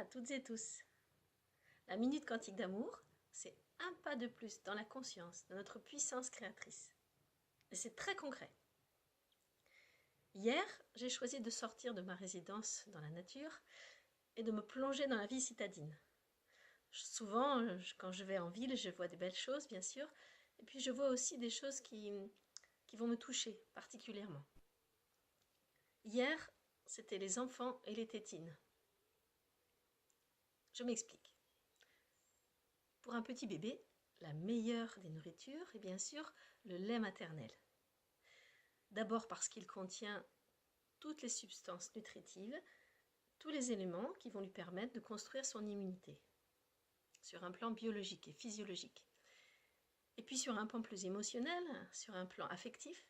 toutes et tous. La Minute Quantique d'Amour, c'est un pas de plus dans la conscience de notre puissance créatrice. Et c'est très concret. Hier, j'ai choisi de sortir de ma résidence dans la nature et de me plonger dans la vie citadine. Souvent, quand je vais en ville, je vois des belles choses, bien sûr, et puis je vois aussi des choses qui vont me toucher particulièrement. Hier, c'était les enfants et les tétines. Je m'explique. Pour un petit bébé, la meilleure des nourritures est bien sûr le lait maternel. D'abord parce qu'il contient toutes les substances nutritives, tous les éléments qui vont lui permettre de construire son immunité, sur un plan biologique et physiologique. Et puis sur un plan plus émotionnel, sur un plan affectif,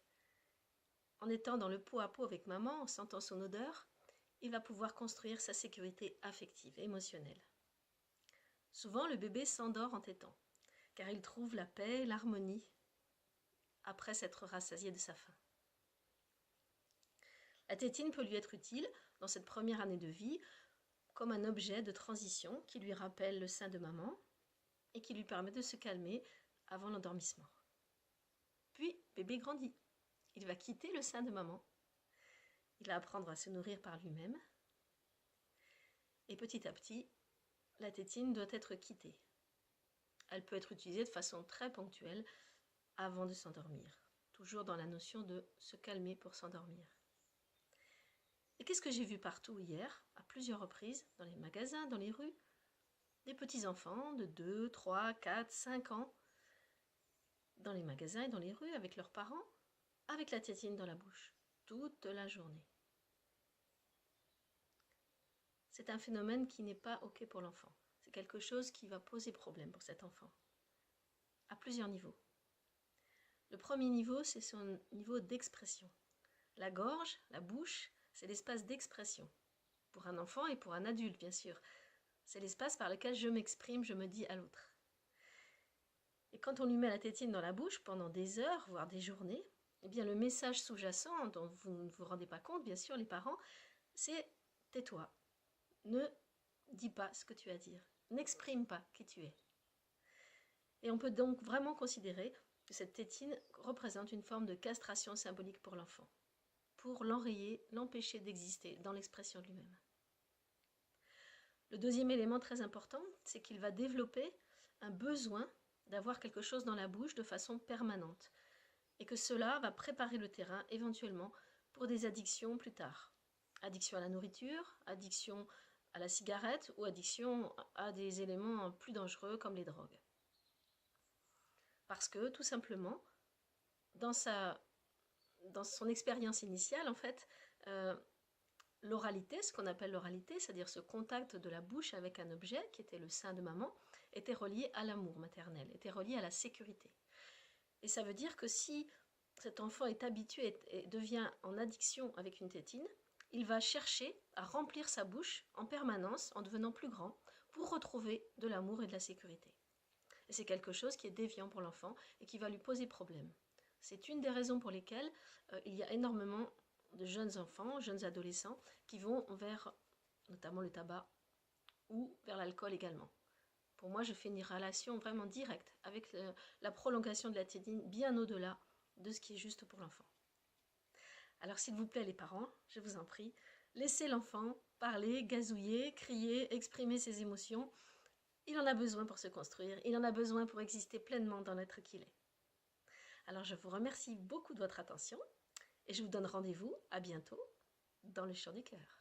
en étant dans le pot à pot avec maman, en sentant son odeur, il va pouvoir construire sa sécurité affective, émotionnelle. Souvent, le bébé s'endort en tétant, car il trouve la paix et l'harmonie après s'être rassasié de sa faim. La tétine peut lui être utile dans cette première année de vie comme un objet de transition qui lui rappelle le sein de maman et qui lui permet de se calmer avant l'endormissement. Puis, bébé grandit. Il va quitter le sein de maman. Il va apprendre à se nourrir par lui-même. Et petit à petit, la tétine doit être quittée. Elle peut être utilisée de façon très ponctuelle avant de s'endormir. Toujours dans la notion de se calmer pour s'endormir. Et qu'est-ce que j'ai vu partout hier, à plusieurs reprises, dans les magasins, dans les rues? Des petits-enfants de 2, 3, 4, 5 ans, dans les magasins et dans les rues, avec leurs parents, avec la tétine dans la bouche, toute la journée. C'est un phénomène qui n'est pas OK pour l'enfant. C'est quelque chose qui va poser problème pour cet enfant, à plusieurs niveaux. Le premier niveau, c'est son niveau d'expression. La gorge, la bouche, c'est l'espace d'expression. Pour un enfant et pour un adulte, bien sûr. C'est l'espace par lequel je m'exprime, je me dis à l'autre. Et quand on lui met la tétine dans la bouche pendant des heures, voire des journées, eh bien le message sous-jacent, dont vous ne vous rendez pas compte, bien sûr, les parents, c'est « tais-toi, ne dis pas ce que tu as à dire, n'exprime pas qui tu es ». Et on peut donc vraiment considérer que cette tétine représente une forme de castration symbolique pour l'enfant, pour l'enrayer, l'empêcher d'exister dans l'expression de lui-même. Le deuxième élément très important, c'est qu'il va développer un besoin d'avoir quelque chose dans la bouche de façon permanente et que cela va préparer le terrain éventuellement pour des addictions plus tard. Addiction à la nourriture, addiction à la cigarette ou addiction à des éléments plus dangereux comme les drogues. Parce que tout simplement, dans son expérience initiale, en fait, l'oralité, ce qu'on appelle l'oralité, c'est-à-dire ce contact de la bouche avec un objet, qui était le sein de maman, était relié à l'amour maternel, était relié à la sécurité. Et ça veut dire que si cet enfant est habitué et devient en addiction avec une tétine, il va chercher à remplir sa bouche en permanence, en devenant plus grand, pour retrouver de l'amour et de la sécurité. Et c'est quelque chose qui est déviant pour l'enfant et qui va lui poser problème. C'est une des raisons pour lesquelles il y a énormément de jeunes enfants, jeunes adolescents, qui vont vers notamment le tabac ou vers l'alcool également. Pour moi, je fais une relation vraiment directe avec la prolongation de la tétine bien au-delà de ce qui est juste pour l'enfant. Alors s'il vous plaît les parents, je vous en prie, laissez l'enfant parler, gazouiller, crier, exprimer ses émotions. Il en a besoin pour se construire, il en a besoin pour exister pleinement dans l'être qu'il est. Alors je vous remercie beaucoup de votre attention et je vous donne rendez-vous à bientôt dans le chant du cœur.